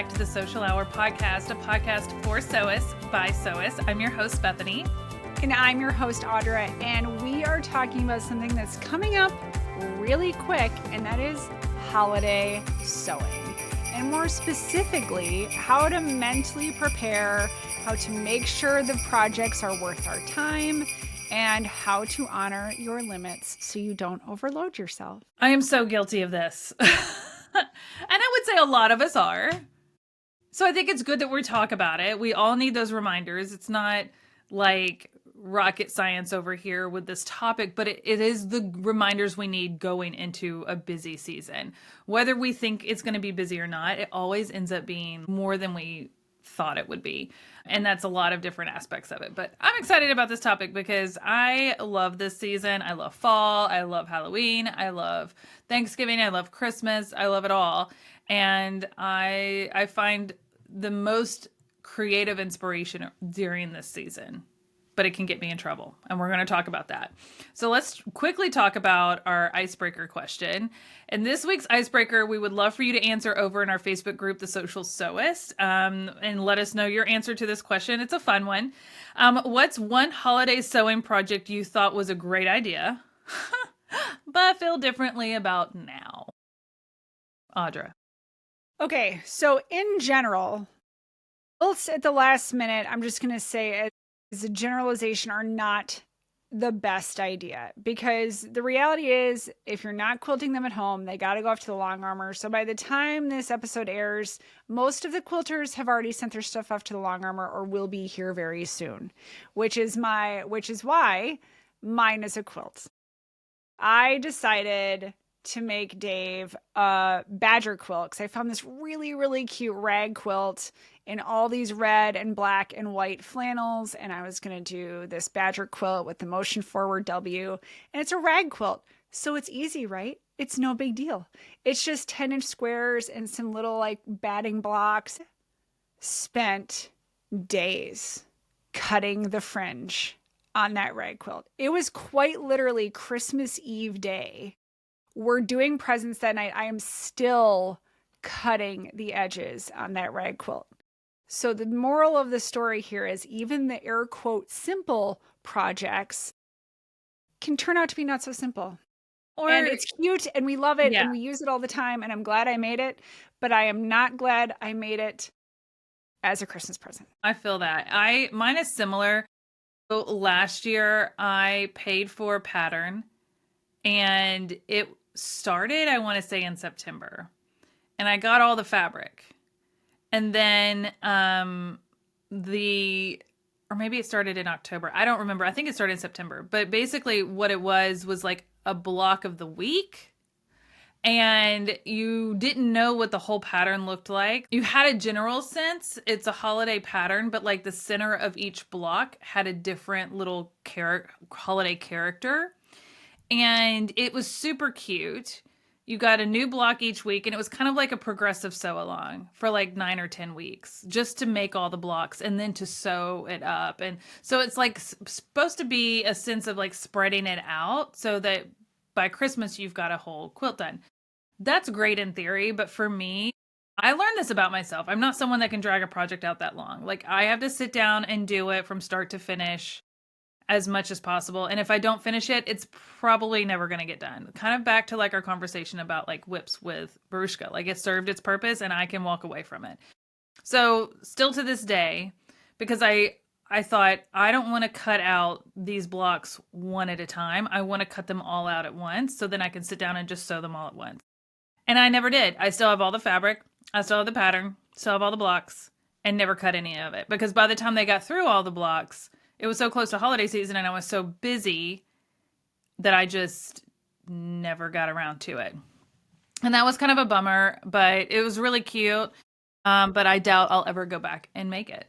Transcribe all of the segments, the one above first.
back to the Sewcial Hour podcast, a podcast for sewists by sewists. I'm your host, Bethany. And I'm your host, Audra, and we are talking about something that's coming up really quick, and that is holiday sewing. And more specifically, how to mentally prepare, how to make sure the projects are worth our time, and how to honor your limits so you don't overload yourself. I am so guilty of this. And I would say a lot of us are. So I think it's good that we talk about it. We all need those reminders. It's not like rocket science over here with this topic, but it is the reminders we need going into a busy season. Whether we think it's going to be busy or not, it always ends up being more than we thought it would be. And that's a lot of different aspects of it. But I'm excited about this topic because I love this season. I love fall. I love Halloween. I love Thanksgiving. I love Christmas. I love it all. And I find the most creative inspiration during this season. But it can get me in trouble. And we're going to talk about that. So let's quickly talk about our icebreaker question. And this week's icebreaker, we would love for you to answer over in our Facebook group, The Sewcial Sewist, and let us know your answer to this question. It's a fun one. What's one holiday sewing project you thought was a great idea, but feel differently about now? Audra. Okay, so in general, at the last minute, I'm just going to say as a generalization are not the best idea, because the reality is if you're not quilting them at home, they got to go off to the long armor. So by the time this episode airs, most of the quilters have already sent their stuff off to the long armor or will be here very soon, which is why mine is a quilt. I decided to make Dave a badger quilt because I found this really, really cute rag quilt in all these red and black and white flannels, and I was going to do this badger quilt with the motion forward W, and it's a rag quilt, so it's easy, right? It's no big deal. It's just 10-inch squares and some little like batting blocks. Spent days cutting the fringe on that rag quilt. It was quite literally Christmas Eve day. We're doing presents that night. I am still cutting the edges on that rag quilt. So the moral of the story here is even the air quote simple projects can turn out to be not so simple. And it's cute and we love it and we use it all the time. And I'm glad I made it, but I am not glad I made it as a Christmas present. I feel that. Mine is similar. So last year I paid for a pattern and it started, I want to say, in September. And I got all the fabric. And then or maybe it started in October. I don't remember. I think it started in September. But basically what it was like a block of the week. And you didn't know what the whole pattern looked like. You had a general sense. It's a holiday pattern, but like the center of each block had a different little holiday character. And it was super cute. You got a new block each week, and it was kind of like a progressive sew along for like 9 or 10 weeks, just to make all the blocks and then to sew it up. And so it's like supposed to be a sense of like spreading it out so that by Christmas you've got a whole quilt done. That's great in theory, but for me, I learned this about myself. I'm not someone that can drag a project out that long. Like I have to sit down and do it from start to finish as much as possible. And if I don't finish it, it's probably never going to get done. Kind of back to like our conversation about like whips with Barushka. Like it served its purpose and I can walk away from it. So still to this day, because I thought I don't want to cut out these blocks one at a time. I want to cut them all out at once so then I can sit down and just sew them all at once. And I never did. I still have all the fabric. I still have the pattern, still have all the blocks, and never cut any of it. Because by the time they got through all the blocks, it was so close to holiday season and I was so busy that I just never got around to it. And that was kind of a bummer, but it was really cute. But I doubt I'll ever go back and make it.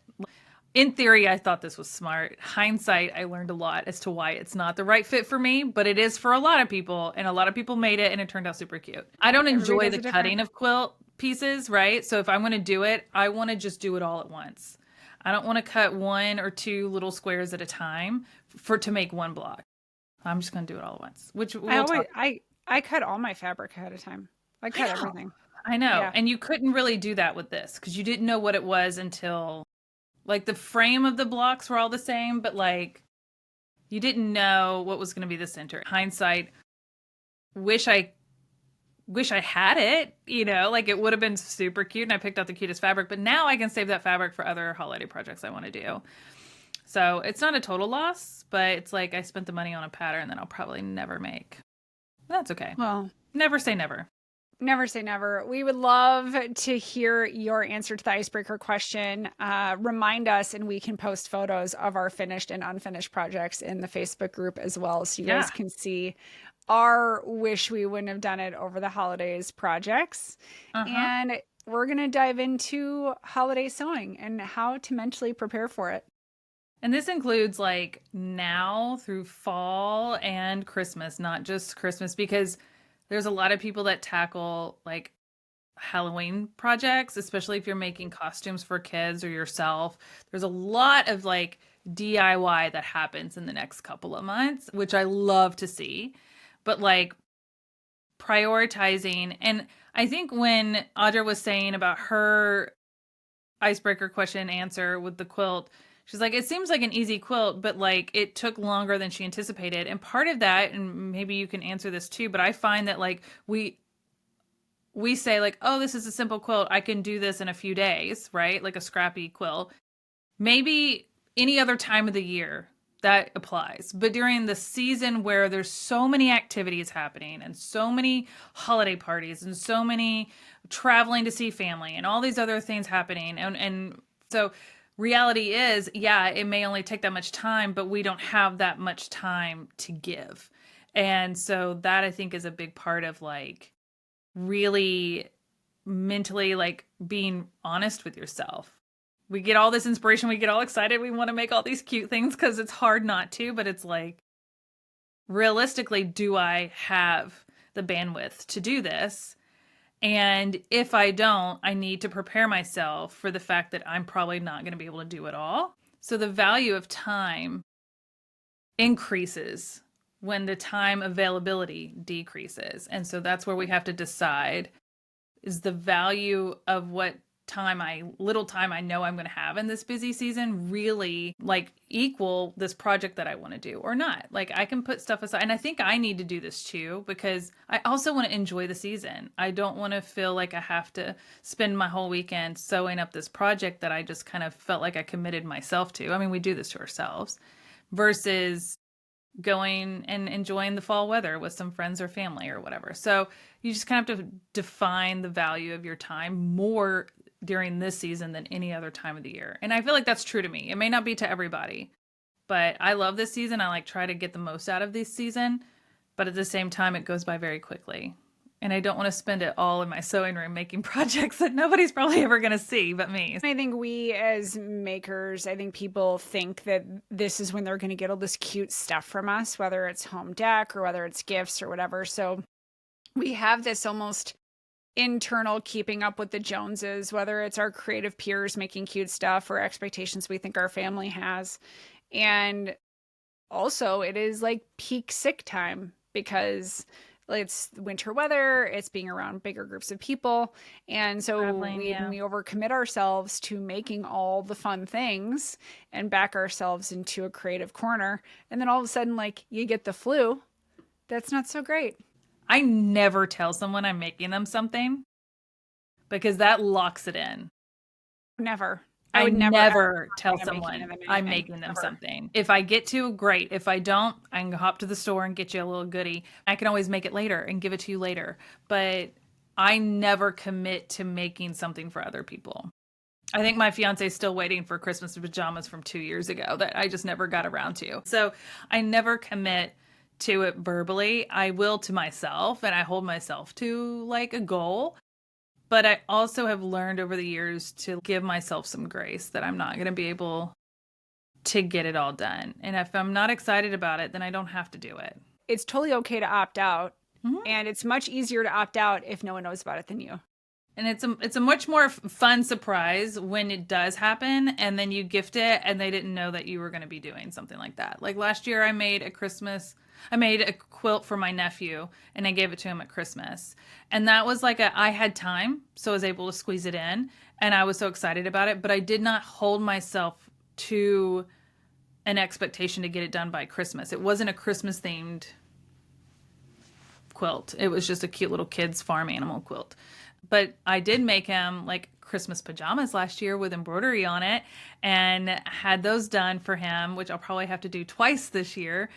In theory, I thought this was smart. Hindsight, I learned a lot as to why it's not the right fit for me, but it is for a lot of people, and a lot of people made it, and it turned out super cute. I don't enjoy the cutting of quilt pieces, right? So if I'm going to do it, I want to just do it all at once. I don't want to cut 1 or 2 little squares at a time to make one block. I'm just going to do it all at once. Which I cut all my fabric ahead of time. I cut everything. I know. Yeah. And you couldn't really do that with this because you didn't know what it was until like the frame of the blocks were all the same, but like you didn't know what was going to be the center. Hindsight, wish I had it, like it would have been super cute and I picked out the cutest fabric, but now I can save that fabric for other holiday projects I want to do. So it's not a total loss, but it's like I spent the money on a pattern that I'll probably never make. That's okay. Well, Never say never. never say never. We would love to hear your answer to the icebreaker question. Remind us, and we can post photos of our finished and unfinished projects in the Facebook group as well, so you Yeah. guys can see our wish we wouldn't have done it over the holidays projects. Uh-huh. And we're going to dive into holiday sewing and how to mentally prepare for it. And this includes like now through fall and Christmas, not just Christmas, because there's a lot of people that tackle like Halloween projects, especially if you're making costumes for kids or yourself. There's a lot of like DIY that happens in the next couple of months, which I love to see. But like prioritizing, and I think when Audra was saying about her icebreaker question and answer with the quilt, she's like, it seems like an easy quilt, but like it took longer than she anticipated. And part of that, and maybe you can answer this too, but I find that like we say like, oh, this is a simple quilt, I can do this in a few days, right? Like a scrappy quilt. Maybe any other time of the year that applies. But during the season where there's so many activities happening and so many holiday parties and so many traveling to see family and all these other things happening, and so reality is, yeah, it may only take that much time, but we don't have that much time to give. And so that I think is a big part of like really mentally like being honest with yourself. We get all this inspiration, we get all excited, we want to make all these cute things because it's hard not to, but it's like, realistically, do I have the bandwidth to do this? And if I don't, I need to prepare myself for the fact that I'm probably not going to be able to do it all. So the value of time increases when the time availability decreases. And so that's where we have to decide, is the value of what little time I know I'm going to have in this busy season really like equal this project that I want to do or not? Like I can put stuff aside, and I think I need to do this too because I also want to enjoy the season. I don't want to feel like I have to spend my whole weekend sewing up this project that I just kind of felt like I committed myself to. I mean, we do this to ourselves versus going and enjoying the fall weather with some friends or family or whatever. So you just kind of have to define the value of your time more during this season than any other time of the year. And I feel like that's true to me. It may not be to everybody, but I love this season. I like try to get the most out of this season, but at the same time it goes by very quickly. And I don't want to spend it all in my sewing room making projects that nobody's probably ever going to see but me. I think we as makers, I think people think that this is when they're going to get all this cute stuff from us, whether it's home deck or whether it's gifts or whatever. So we have this almost internal keeping up with the Joneses, whether it's our creative peers making cute stuff or expectations we think our family has. And also it is like peak sick time because it's winter weather, it's being around bigger groups of people. And so Traveling, we yeah. overcommit ourselves to making all the fun things and back ourselves into a creative corner. And then all of a sudden, like you get the flu. That's not so great. I never tell someone I'm making them something because that locks it in. Never. I would never tell I'm making someone them I'm anything, making them ever. something. If I get to, great. If I don't, I can hop to the store and get you a little goodie. I can always make it later and give it to you later. But I never commit to making something for other people. I think my fiance is still waiting for Christmas pajamas from 2 years ago that I just never got around to. So I never commit to it verbally. I will to myself, and I hold myself to like a goal. But I also have learned over the years to give myself some grace that I'm not going to be able to get it all done. And if I'm not excited about it, then I don't have to do it. It's totally okay to opt out. Mhm. And it's much easier to opt out if no one knows about it than you. And it's a much more fun surprise when it does happen and then you gift it and they didn't know that you were going to be doing something like that. Like last year I made a quilt for my nephew and I gave it to him at Christmas. And that was like I had time, so I was able to squeeze it in and I was so excited about it, but I did not hold myself to an expectation to get it done by Christmas. It wasn't a Christmas themed quilt. It was just a cute little kid's farm animal quilt. But I did make him like Christmas pajamas last year with embroidery on it and had those done for him, which I'll probably have to do twice this year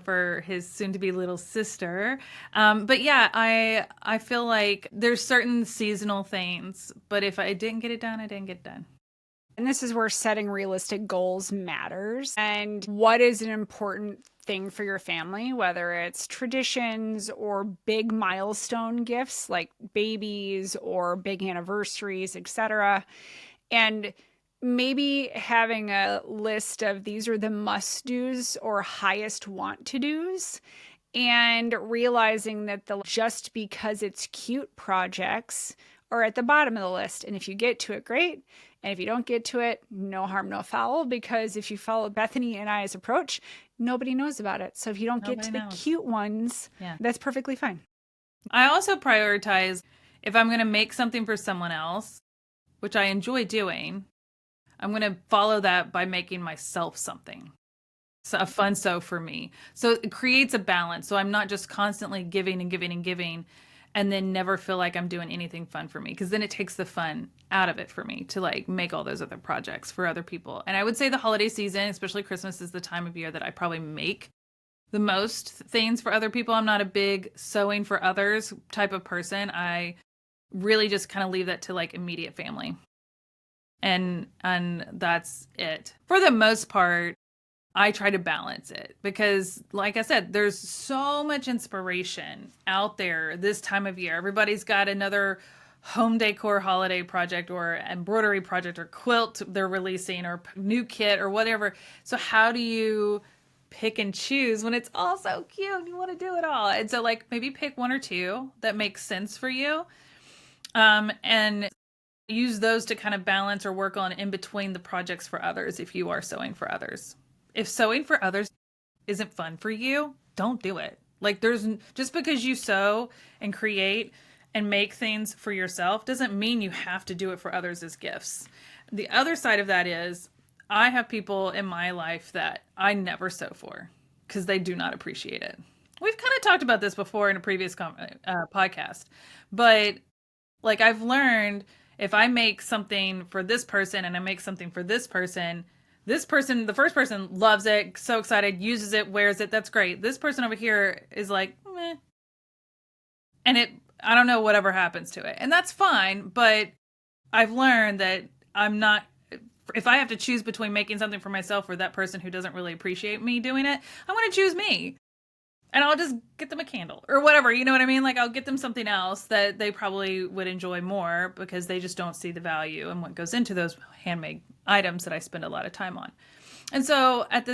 for his soon to be little sister. But yeah, I feel like there's certain seasonal things, but if I didn't get it done, I didn't get it done. And this is where setting realistic goals matters. And what is an important thing for your family, whether it's traditions or big milestone gifts like babies or big anniversaries, etc. And maybe having a list of these are the must-dos or highest want-to-dos, and realizing that the just because it's cute projects are at the bottom of the list. And if you get to it, great. And if you don't get to it, no harm, no foul, because if you follow Bethany and I's approach, nobody knows about it. So if you don't get to the cute ones, that's perfectly fine. I also prioritize if I'm going to make something for someone else, which I enjoy doing, I'm going to follow that by making myself something. So a fun sew for me. So it creates a balance. So I'm not just constantly giving and giving and giving and then never feel like I'm doing anything fun for me, because then it takes the fun out of it for me to like make all those other projects for other people. And I would say the holiday season, especially Christmas, is the time of year that I probably make the most things for other people. I'm not a big sewing for others type of person. I really just kind of leave that to like immediate family. And that's it. For the most part, I try to balance it because, like I said, there's so much inspiration out there this time of year. Everybody's got another home decor holiday project or embroidery project or quilt they're releasing or new kit or whatever. So how do you pick and choose when it's all so cute? You want to do it all. And so like maybe pick one or two that makes sense for you. And use those to kind of balance or work on in between the projects for others if you are sewing for others. If sewing for others isn't fun for you, don't do it. Like just because you sew and create and make things for yourself doesn't mean you have to do it for others as gifts. The other side of that is I have people in my life that I never sew for because they do not appreciate it. We've kind of talked about this before in a previous podcast, but like I've learned if I make something for this person and I make something for this person, the first person loves it, so excited, uses it, wears it. That's great. This person over here is like, meh. And I don't know whatever happens to it. And that's fine. But I've learned that if I have to choose between making something for myself or that person who doesn't really appreciate me doing it, I want to choose me. And I'll just get them a candle or whatever. You know what I mean? Like I'll get them something else that they probably would enjoy more because they just don't see the value and what goes into those handmade items that I spend a lot of time on. And so I've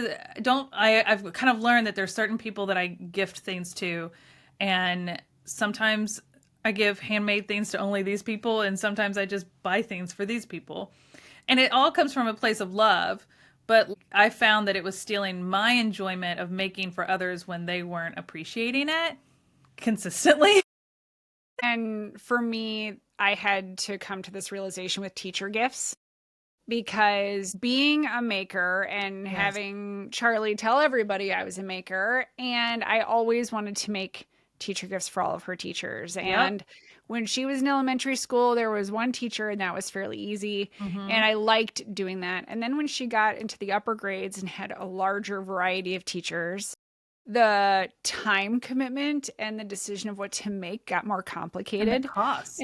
kind of learned that there's certain people that I gift things to, and sometimes I give handmade things to only these people, and sometimes I just buy things for these people. And it all comes from a place of love. But I found that it was stealing my enjoyment of making for others when they weren't appreciating it consistently. And for me, I had to come to this realization with teacher gifts, because being a maker and having Charlie tell everybody I was a maker, and I always wanted to make teacher gifts for all of her teachers. And when she was in elementary school, there was one teacher and that was fairly easy. And I liked doing that. And then when she got into the upper grades and had a larger variety of teachers, the time commitment and the decision of what to make got more complicated. And the cost.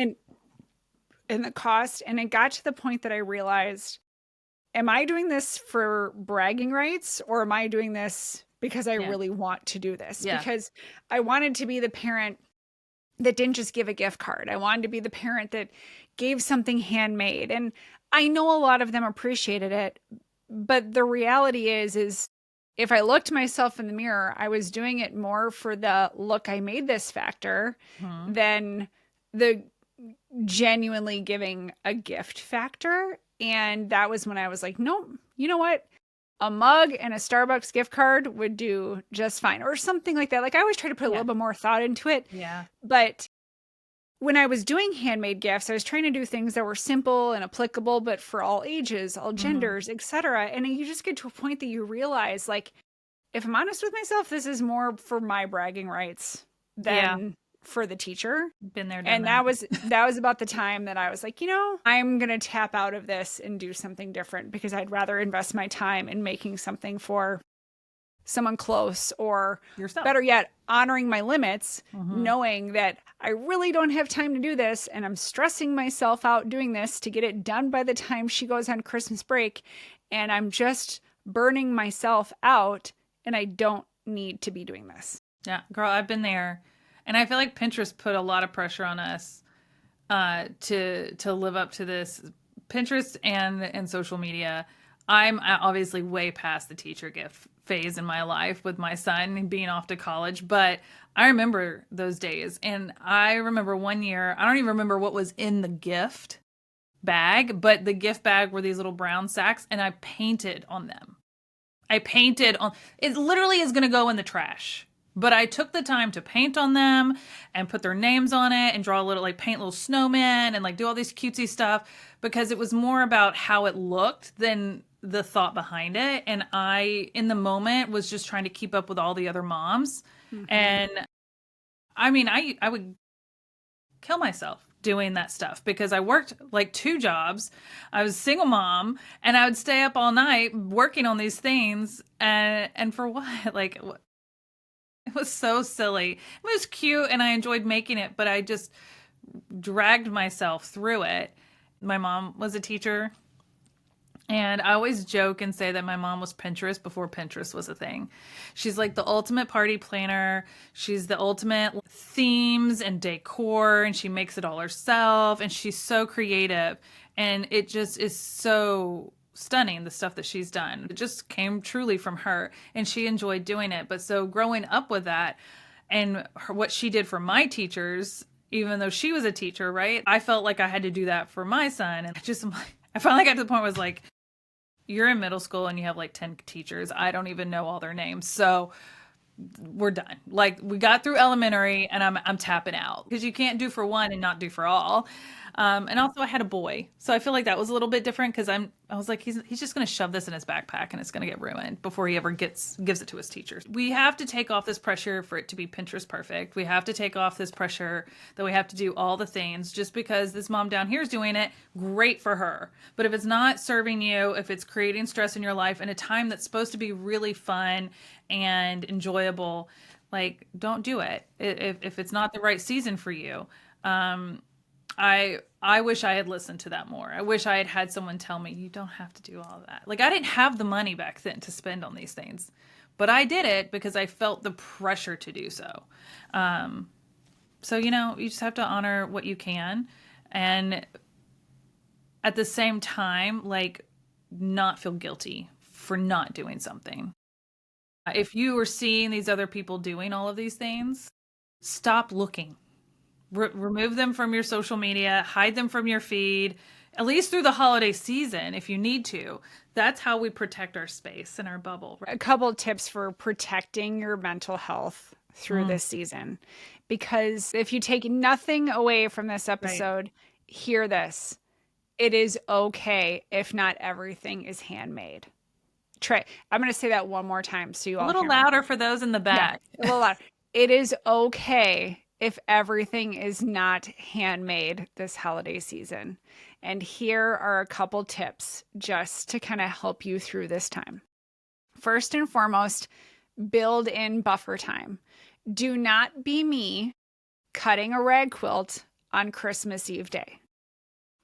And the cost. And it got to the point that I realized, am I doing this for bragging rights, or am I doing this because I really want to do this? Because I wanted to be the parent that didn't just give a gift card. I wanted to be the parent that gave something handmade. And I know a lot of them appreciated it, but the reality is if I looked myself in the mirror, I was doing it more for the look I made this factor than the genuinely giving a gift factor. And that was when I was like, nope, you know what? A mug and a Starbucks gift card would do just fine, or something like that. Like, I always try to put a little bit more thought into it. Yeah. But when I was doing handmade gifts, I was trying to do things that were simple and applicable, but for all ages, all genders, etc. And you just get to a point that you realize, like, if I'm honest with myself, this is more for my bragging rights than for the teacher. Been there, done And that was about the time that I was like, I'm going to tap out of this and do something different, because I'd rather invest my time in making something for someone close, or yourself. Better yet, honoring my limits, knowing that I really don't have time to do this, and I'm stressing myself out doing this to get it done by the time she goes on Christmas break, and I'm just burning myself out, and I don't need to be doing this. Yeah, girl, I've been there. And I feel like Pinterest put a lot of pressure on us to live up to this. Pinterest and social media. I'm obviously way past the teacher gift phase in my life with my son being off to college, but I remember those days. And I remember one year, I don't even remember what was in the gift bag, but the gift bag were these little brown sacks, and I painted on them. It literally is going to go in the trash. But I took the time to paint on them and put their names on it and draw paint little snowmen and do all this cutesy stuff, because it was more about how it looked than the thought behind it. And I, in the moment, was just trying to keep up with all the other moms. And I mean, I would kill myself doing that stuff, because I worked 2 jobs. I was a single mom, and I would stay up all night working on these things. And for what? It was so silly. It was cute, and I enjoyed making it, but I just dragged myself through it. My mom was a teacher, and I always joke and say that my mom was Pinterest before Pinterest was a thing. She's like the ultimate party planner. She's the ultimate themes and decor, and she makes it all herself, and she's so creative, and it just is so stunning, the stuff that she's done. It just came truly from her, and she enjoyed doing it. But so growing up with that, and what she did for my teachers, even though she was a teacher, right? I felt like I had to do that for my son. And I finally got to the point where I was like, you're in middle school and you have 10 teachers. I don't even know all their names. So we're done. We got through elementary, and I'm tapping out, because you can't do for one and not do for all. And also I had a boy, so I feel like that was a little bit different, because I was like, he's just going to shove this in his backpack, and it's going to get ruined before he ever gives it to his teachers. We have to take off this pressure for it to be Pinterest perfect. We have to take off this pressure that we have to do all the things. Just because this mom down here is doing it, great for her. But if it's not serving you, if it's creating stress in your life in a time that's supposed to be really fun and enjoyable, don't do it. If it's not the right season for you. I wish I had listened to that more. I wish I had had someone tell me, you don't have to do all that. I didn't have the money back then to spend on these things, but I did it because I felt the pressure to do so. So, you just have to honor what you can. And at the same time, not feel guilty for not doing something. If you are seeing these other people doing all of these things, stop looking. Remove them from your social media, hide them from your feed, at least through the holiday season if you need to. That's how we protect our space and our bubble. A couple tips for protecting your mental health through this season. Because if you take nothing away from this episode, hear this. It is okay if not everything is handmade. I'm going to say that one more time so you all a little louder for those in the back. Yeah, a little louder. It is okay if everything is not handmade this holiday season. And here are a couple tips just to kind of help you through this time. First and foremost, build in buffer time. Do not be me cutting a rag quilt on Christmas Eve day.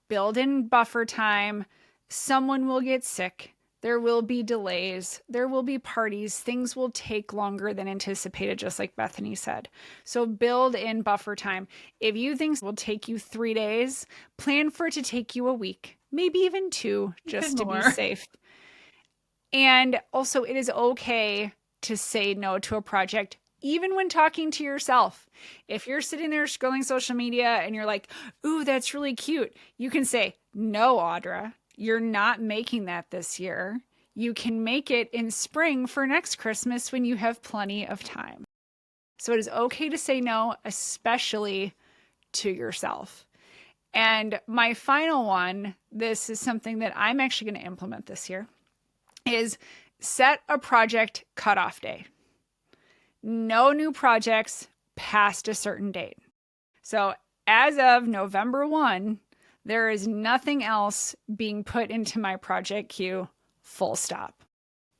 Build in buffer time. Someone will get sick. There will be delays. There will be parties. Things will take longer than anticipated, just like Bethany said. So build in buffer time. If you think it will take you 3 days, plan for it to take you a week, maybe even 2, just to be safe. And also, it is okay to say no to a project even when talking to yourself. If you're sitting there scrolling social media and you're like, ooh, that's really cute, you can say, no, Audra, you're not making that this year. You can make it in spring for next Christmas when you have plenty of time. So it is okay to say no, especially to yourself. And my final one, this is something that I'm actually going to implement this year, is set a project cutoff day. No new projects past a certain date. So as of November 1, there is nothing else being put into my project queue, full stop.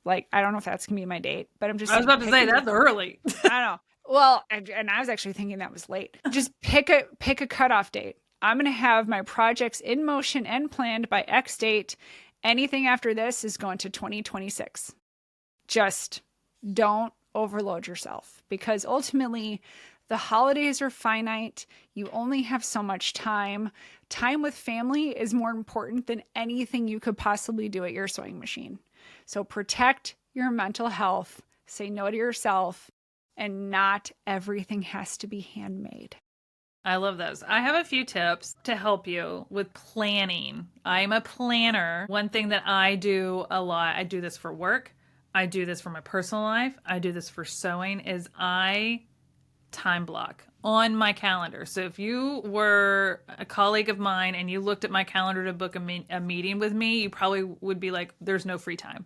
Like, I don't know if that's going to be my date, but I'm just I was about to say that's early. I don't know. Well, and I was actually thinking that was late. Just pick a cutoff date. I'm going to have my projects in motion and planned by X date. Anything after this is going to 2026. Just don't overload yourself, because ultimately the holidays are finite. You only have so much time. Time with family is more important than anything you could possibly do at your sewing machine. So protect your mental health, say no to yourself, and not everything has to be handmade. I love those. I have a few tips to help you with planning. I'm a planner. One thing that I do a lot, I do this for work, I do this for my personal life, I do this for sewing, is I time block on my calendar. So if you were a colleague of mine and you looked at my calendar to book a meeting with me, you probably would be like, there's no free time.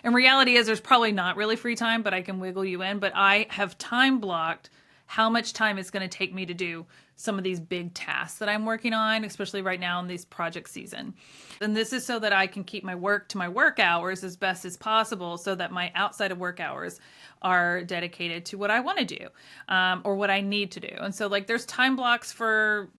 And reality is there's probably not really free time, but I can wiggle you in. But I have time blocked how much time it's going to take me to do some of these big tasks that I'm working on, especially right now in this project season. And this is so that I can keep my work to my work hours as best as possible, so that my outside of work hours are dedicated to what I want to do, or what I need to do. And so like there's time blocks for,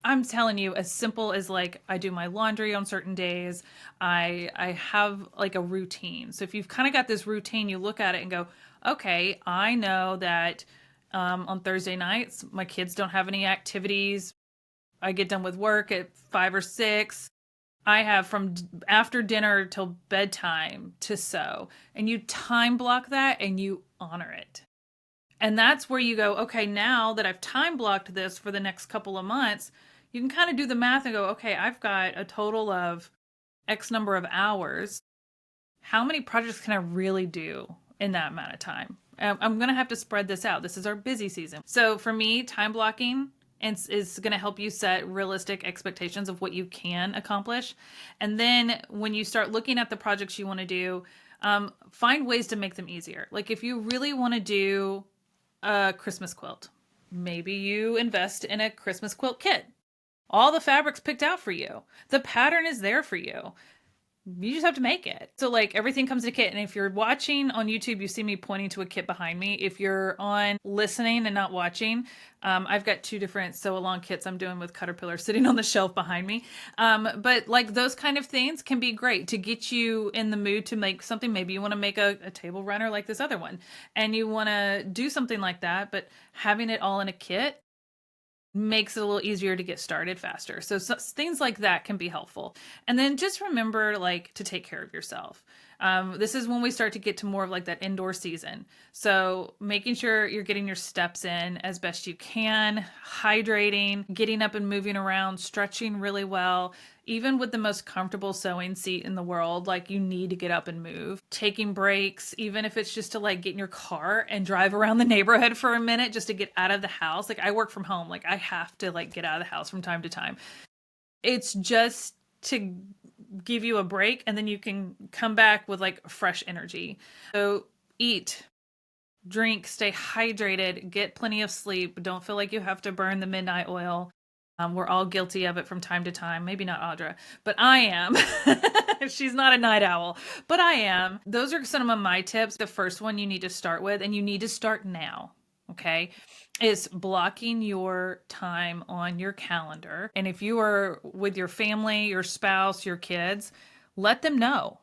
I'm telling you, as simple as like I do my laundry on certain days. I have like a routine. So if you've kind of got this routine, you look at it and go, okay, I know that on Thursday nights, my kids don't have any activities. I get done with work at 5 or 6. I have from after dinner till bedtime to sew. And you time block that and you honor it. And that's where you go, okay, now that I've time blocked this for the next couple of months, you can kind of do the math and go, okay, I've got a total of X number of hours. How many projects can I really do in that amount of time? I'm going to have to spread this out. This is our busy season. So for me, time blocking is going to help you set realistic expectations of what you can accomplish. And then when you start looking at the projects you want to do, find ways to make them easier. Like if you really want to do a Christmas quilt, maybe you invest in a Christmas quilt kit. All the fabric's picked out for you. The pattern is there for you. You just have to make it. So like everything comes in a kit. And if you're watching on YouTube, you see me pointing to a kit behind me. If you're on listening and not watching, I've got 2 different sew-along kits I'm doing with Caterpillar sitting on the shelf behind me. But like those kind of things can be great to get you in the mood to make something. Maybe you want to make a table runner like this other one, and you want to do something like that, but having it all in a kit makes it a little easier to get started faster. So things like that can be helpful. And then just remember like to take care of yourself. This is when we start to get to more of like that indoor season. So making sure you're getting your steps in as best you can, hydrating, getting up and moving around, stretching really well. Even with the most comfortable sewing seat in the world, like you need to get up and move. Taking breaks, even if it's just to like get in your car and drive around the neighborhood for a minute just to get out of the house. Like I work from home, like I have to like get out of the house from time to time. It's just to give you a break, and then you can come back with like fresh energy. So eat, drink, stay hydrated, get plenty of sleep. Don't feel like you have to burn the midnight oil. We're all guilty of it from time to time. Maybe not Audra, but I am. She's not a night owl, but I am. Those are some of my tips. The first one you need to start with, and you need to start now, okay, is blocking your time on your calendar. And if you are with your family, your spouse, your kids, let them know.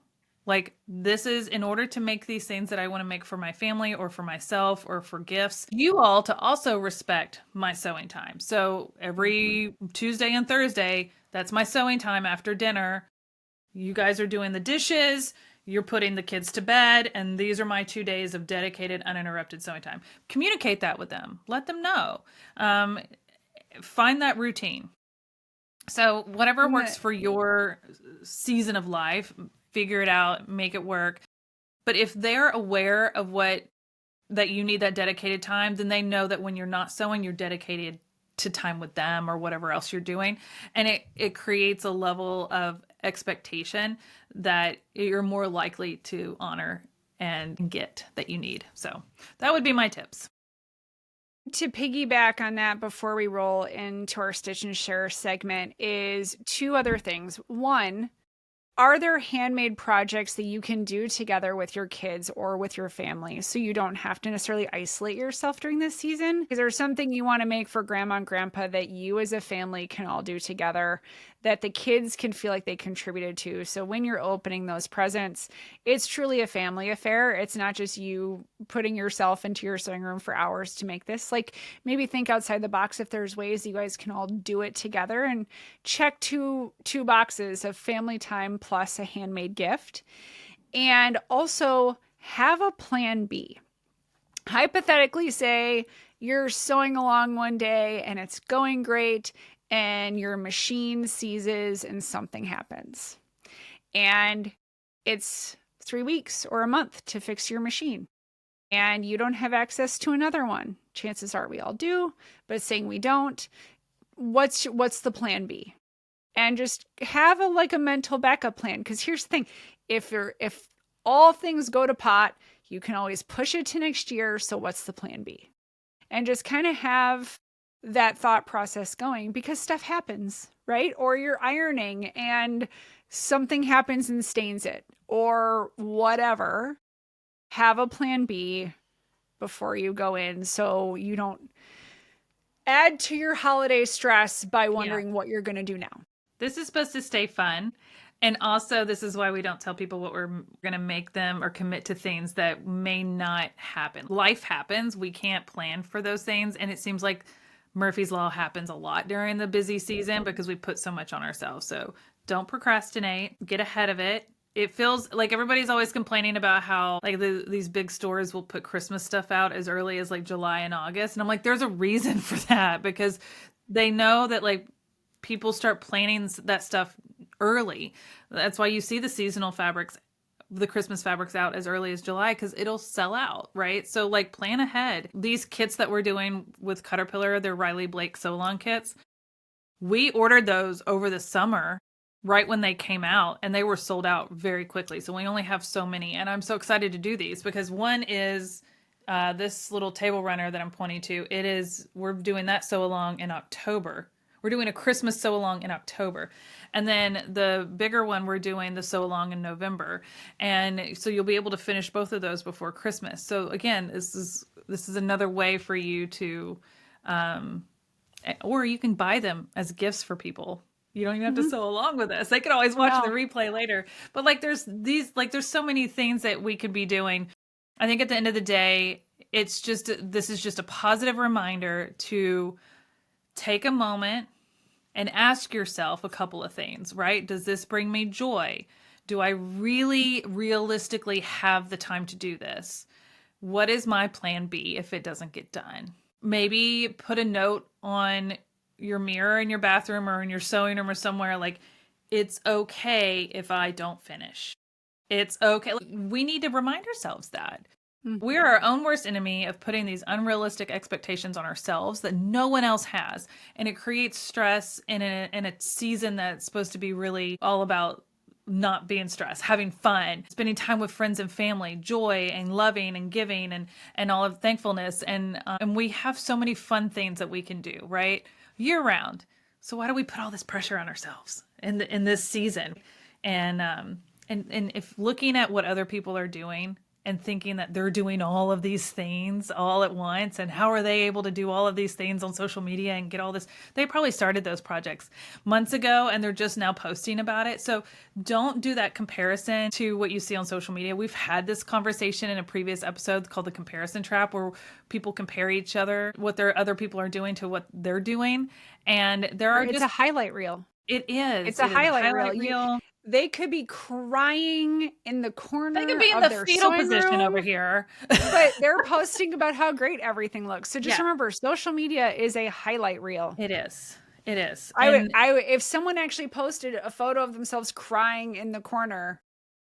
Like, this is in order to make these things that I want to make for my family or for myself or for gifts, you all to also respect my sewing time. So every Tuesday and Thursday, that's my sewing time after dinner. You guys are doing the dishes. you're putting the kids to bed, and these are my 2 days of dedicated, uninterrupted sewing time. Communicate that with them. Let them know. Find that routine. So whatever works for your season of life, figure it out, make it work. But if they're aware of that you need that dedicated time, then they know that when you're not sewing, you're dedicated to time with them or whatever else you're doing. And it creates a level of expectation that you're more likely to honor and get that you need. So that would be my tips. To piggyback on that before we roll into our Stitch and Share segment is two other things. One, are there handmade projects that you can do together with your kids or with your family so you don't have to necessarily isolate yourself during this season? Is there something you want to make for grandma and grandpa that you as a family can all do together that the kids can feel like they contributed to? So when you're opening those presents, it's truly a family affair. It's not just you putting yourself into your sewing room for hours to make this. Like, maybe think outside the box if there's ways you guys can all do it together, and check two boxes of family time plus a handmade gift. And also have a plan B. Hypothetically, say you're sewing along one day and it's going great, and your machine seizes and something happens. And it's 3 weeks or a month to fix your machine, and you don't have access to another one. Chances are we all do, but saying we don't, what's the plan B? And just have a mental backup plan. Because here's the thing, if all things go to pot, you can always push it to next year. So what's the plan B? And just kind of have that thought process going, because stuff happens, right? Or you're ironing and something happens and stains it, or whatever. Have a plan B before you go in, so you don't add to your holiday stress by wondering what you're going to do now. This is supposed to stay fun. And also, this is why we don't tell people what we're going to make them or commit to things that may not happen. Life happens. We can't plan for those things. And it seems like Murphy's Law happens a lot during the busy season because we put so much on ourselves. So don't procrastinate. Get ahead of it. It feels like everybody's always complaining about how these big stores will put Christmas stuff out as early as July and August. And I'm like, there's a reason for that, because they know that people start planning that stuff early. That's why you see the seasonal fabrics, the Christmas fabrics out as early as July, because it'll sell out, right? So plan ahead. These kits that we're doing with Caterpillar, they're Riley Blake sew-along kits. We ordered those over the summer, right when they came out, and they were sold out very quickly. So we only have so many, and I'm so excited to do these because one is this little table runner that I'm pointing to. We're doing that sew-along in October. We're doing a Christmas sew-along in October. And then the bigger one, we're doing the sew-along in November. And so you'll be able to finish both of those before Christmas. So again, this is another way for you to, or you can buy them as gifts for people. You don't even have to sew along with us. They can always watch the replay later. But there's so many things that we could be doing. I think at the end of the day, this is just a positive reminder to take a moment and ask yourself a couple of things, right? Does this bring me joy? Do I really realistically have the time to do this? What is my plan B if it doesn't get done? Maybe put a note on your mirror in your bathroom or in your sewing room or somewhere, it's okay if I don't finish. It's okay. We need to remind ourselves that. We are our own worst enemy of putting these unrealistic expectations on ourselves that no one else has. And it creates stress in a season that's supposed to be really all about not being stressed, having fun, spending time with friends and family, joy and loving and giving and all of thankfulness. And we have so many fun things that we can do, right? Year round. So why do we put all this pressure on ourselves in this season? And if looking at what other people are doing and thinking that they're doing all of these things all at once, and how are they able to do all of these things on social media and get all this? They probably started those projects months ago and they're just now posting about it. So don't do that comparison to what you see on social media. We've had this conversation in a previous episode called the comparison trap, where people compare each other, what their other people are doing to what they're doing. And it's a highlight reel. It is. It's a highlight reel. They could be crying in the They could corner be in of the their fetal sewing position over room, here. but they're posting about how great everything looks. So just Yeah, remember, social media is a highlight reel. it is. It is. I And would, if someone actually posted a photo of themselves crying in the corner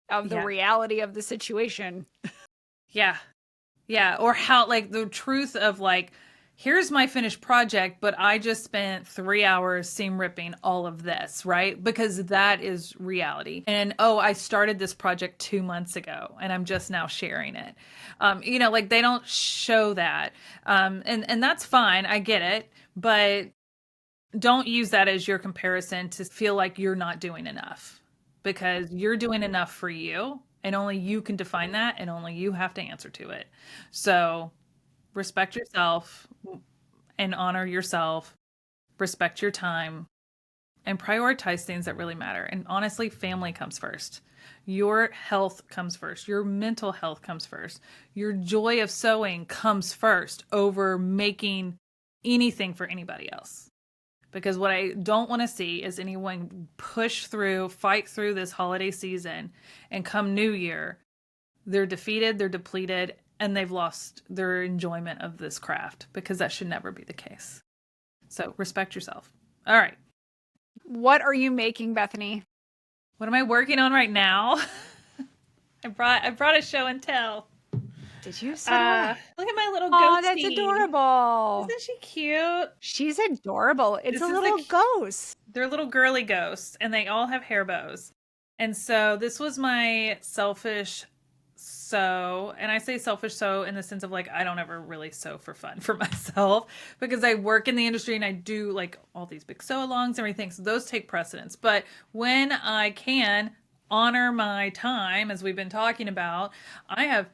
of the yeah, reality of the situation. yeah, yeah. Or how, like, the truth of, like, here's my finished project, but I just spent 3 hours seam ripping all of this, right? Because that is reality. And oh, I started this project 2 months ago and I'm just now sharing it. Like, they don't show that. And that's fine. I get it. But don't use that as your comparison to feel like you're not doing enough, because you're doing enough for you and only you can define that and only you have to answer to it. So respect yourself and honor yourself, respect your time, and prioritize things that really matter. And honestly, family comes first. Your health comes first. Your mental health comes first. Your joy of sewing comes first over making anything for anybody else. Because what I don't want to see is anyone push through, fight through this holiday season, and come New Year, they're defeated, they're depleted, and they've lost their enjoyment of this craft, because that should never be the case. So respect yourself. All right. What are you making, Bethany? What am I working on right now? I brought a show and tell. Did you set her up? Look at my little Oh, that's ghostie. adorable. Isn't she cute? She's adorable. It's This a is little like ghost. they're little girly ghosts, and they all have hair bows. And so this was my selfish sew. And I say selfish sew in the sense of, like, I don't ever really sew for fun for myself, because I work in the industry and I do like all these big sew alongs and everything. So those take precedence. But when I can honor my time, as we've been talking about, I have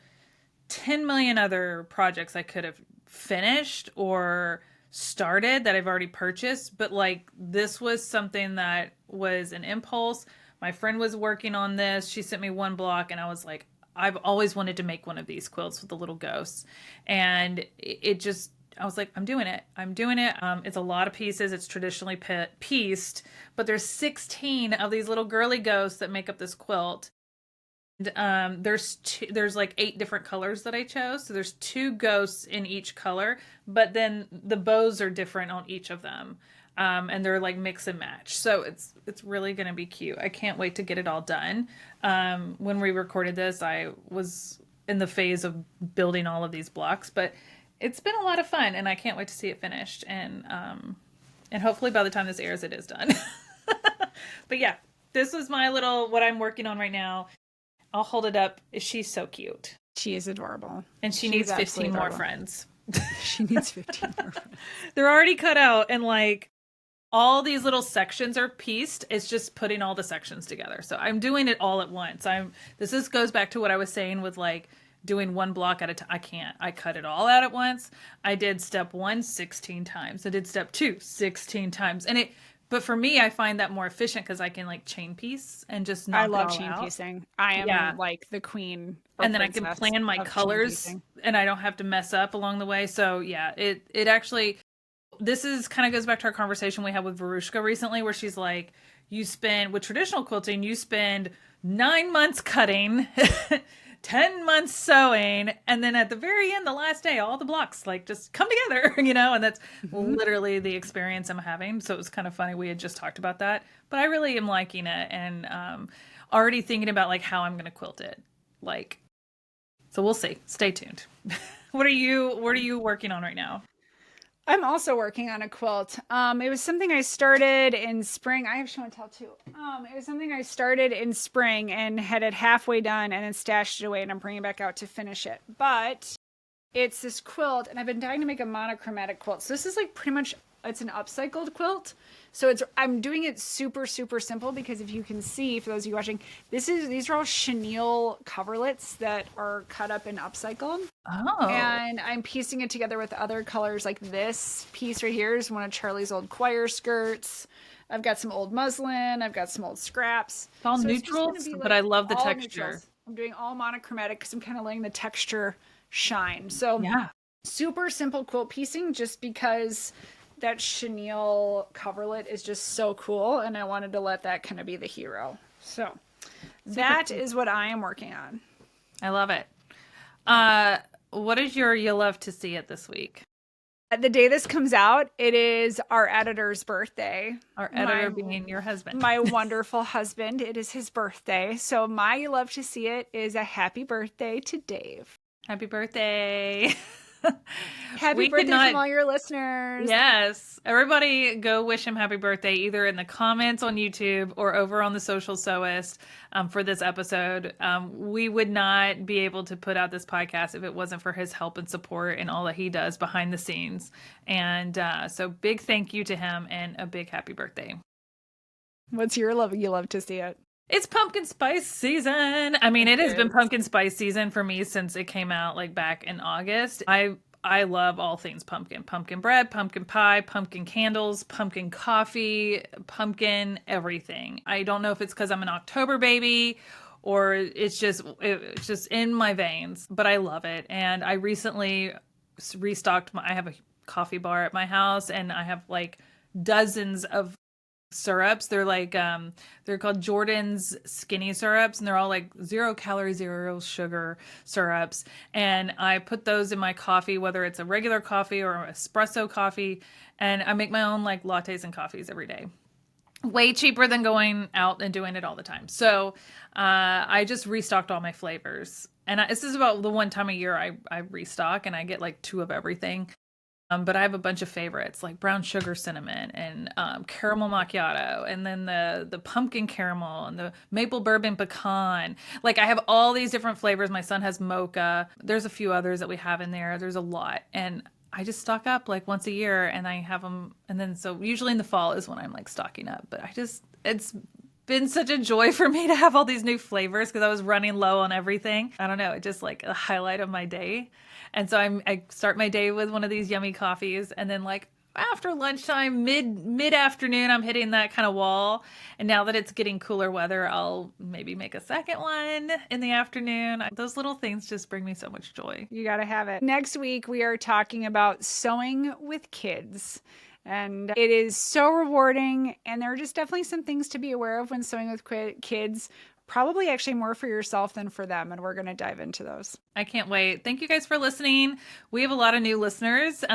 10 million other projects I could have finished or started that I've already purchased. But, like, this was something that was an impulse. My friend was working on this. She sent me one block, and I was like, I've always wanted to make one of these quilts with the little ghosts. And it just, I was like, I'm doing it. I'm doing it. It's a lot of pieces. It's traditionally pieced, but there's 16 of these little girly ghosts that make up this quilt. There's like 8 different colors that I chose. So there's 2 ghosts in each color, but then the bows are different on each of them. And they're like mix and match. So it's really going to be cute. I can't wait to get it all done. When we recorded this, I was in the phase of building all of these blocks, but it's been a lot of fun, and I can't wait to see it finished. And hopefully by the time this airs, it is done. But yeah, this was my little, what I'm working on right now. I'll hold it up. She's so cute. She is adorable. And she She's needs 15 absolutely more adorable. friends. She needs 15 more friends. They're already cut out, and like all these little sections are pieced. It's just putting all the sections together. So I'm doing it all at once. This goes back to what I was saying with, like, doing one block at a time. I can't. I cut it all out at once. I did step 1 16 times. I did step 2 16 times. But for me, I find that more efficient because I can, like, chain piece and just knock I it love all chain out. piecing. I am Yeah. like the queen. And then I can plan my colors, and I don't have to mess up along the way. So yeah, it actually, this is kind of goes back to our conversation we had with Varushka recently, where she's like, with traditional quilting, you spend 9 months cutting, 10 months sewing, and then at the very end, the last day, all the blocks like just come together, and that's literally the experience I'm having. So it was kind of funny. We had just talked about that, but I really am liking it, and already thinking about, like, how I'm going to quilt it. Like, so we'll see. Stay tuned. What are you working on right now? I'm also working on a quilt. It was something I started in spring. I have show and tell too. It was something I started in spring and had it halfway done and then stashed it away, and I'm bringing it back out to finish it. But it's this quilt, and I've been dying to make a monochromatic quilt. So this is like pretty much, it's an upcycled quilt. So I'm doing it super, super simple, because if you can see, for those of you watching, these are all chenille coverlets that are cut up and upcycled. Oh. And I'm piecing it together with other colors. Like this piece right here is one of Charlie's old choir skirts. I've got some old muslin. I've got some old scraps. It's all So neutrals, like but I love the all texture. neutrals. I'm doing all monochromatic because I'm kind of letting the texture shine. So Yeah. super simple quilt piecing, just because that chenille coverlet is just so cool, and I wanted to let that kind of be the hero. So that is what I am working on. I love it. What is your you love to see it this week? The day this comes out, it is our editor's birthday. Our editor being your husband. My wonderful husband. It is his birthday. So my you love to see it is a happy birthday to Dave. Happy birthday. Happy birthday from all your listeners. Yes. Everybody go wish him happy birthday either in the comments on YouTube or over on the Sewcial Sewist for this episode. We would not be able to put out this podcast if it wasn't for his help and support and all that he does behind the scenes. And so big thank you to him and a big happy birthday. What's your love? You love to see it. It's pumpkin spice season. I mean, it has been pumpkin spice season for me since it came out like back in August. I love all things pumpkin. Pumpkin bread, pumpkin pie, pumpkin candles, pumpkin coffee, pumpkin everything. I don't know if it's because I'm an October baby or it's just in my veins, but I love it. And I recently restocked I have a coffee bar at my house and I have like dozens of syrups. They're like they're called Jordan's skinny syrups and they're all like 0 calorie, 0 sugar syrups, and I put those in my coffee, whether it's a regular coffee or espresso coffee, and I make my own like lattes and coffees every day. Way cheaper than going out and doing it all the time. So I just restocked all my flavors, and this is about the one time a year I restock and I get like 2 of everything. But I have a bunch of favorites like brown sugar cinnamon and caramel macchiato, and then the pumpkin caramel and the maple bourbon pecan. Like I have all these different flavors. My son has mocha. There's a few others that we have in there. There's a lot. And I just stock up like once a year and I have them. And then so usually in the fall is when I'm like stocking up. But it's been such a joy for me to have all these new flavors because I was running low on everything. I don't know. It's just like a highlight of my day. And so I start my day with one of these yummy coffees, and then like after lunchtime, mid-afternoon, I'm hitting that kind of wall. And now that it's getting cooler weather, I'll maybe make a second one in the afternoon. Those little things just bring me so much joy. You got to have it. Next week, we are talking about sewing with kids. And it is so rewarding. And there are just definitely some things to be aware of when sewing with kids. Probably actually more for yourself than for them. And we're going to dive into those. I can't wait. Thank you guys for listening. We have a lot of new listeners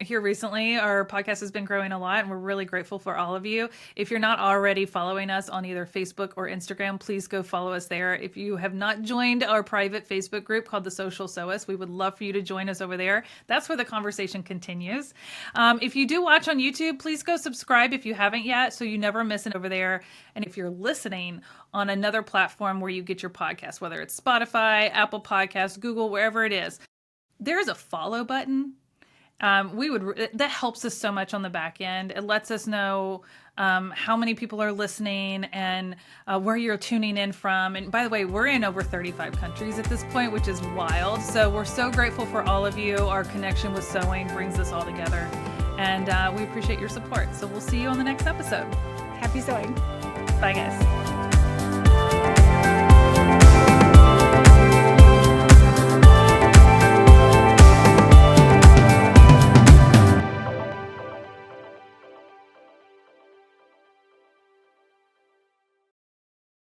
here recently. Our podcast has been growing a lot and we're really grateful for all of you. If you're not already following us on either Facebook or Instagram, please go follow us there. If you have not joined our private Facebook group called the Sewcial Sewist, we would love for you to join us over there. That's where the conversation continues. If you do watch on YouTube, please go subscribe if you haven't yet so you never miss it over there. And if you're listening on another platform where you get your podcast, whether it's Spotify, Apple Podcasts, Google, wherever it is, there's a follow button. That helps us so much on the back end. It lets us know how many people are listening and where you're tuning in from. And by the way, we're in over 35 countries at this point, which is wild. So we're so grateful for all of you. Our connection with sewing brings us all together. And we appreciate your support. So we'll see you on the next episode. Happy sewing. Bye, guys.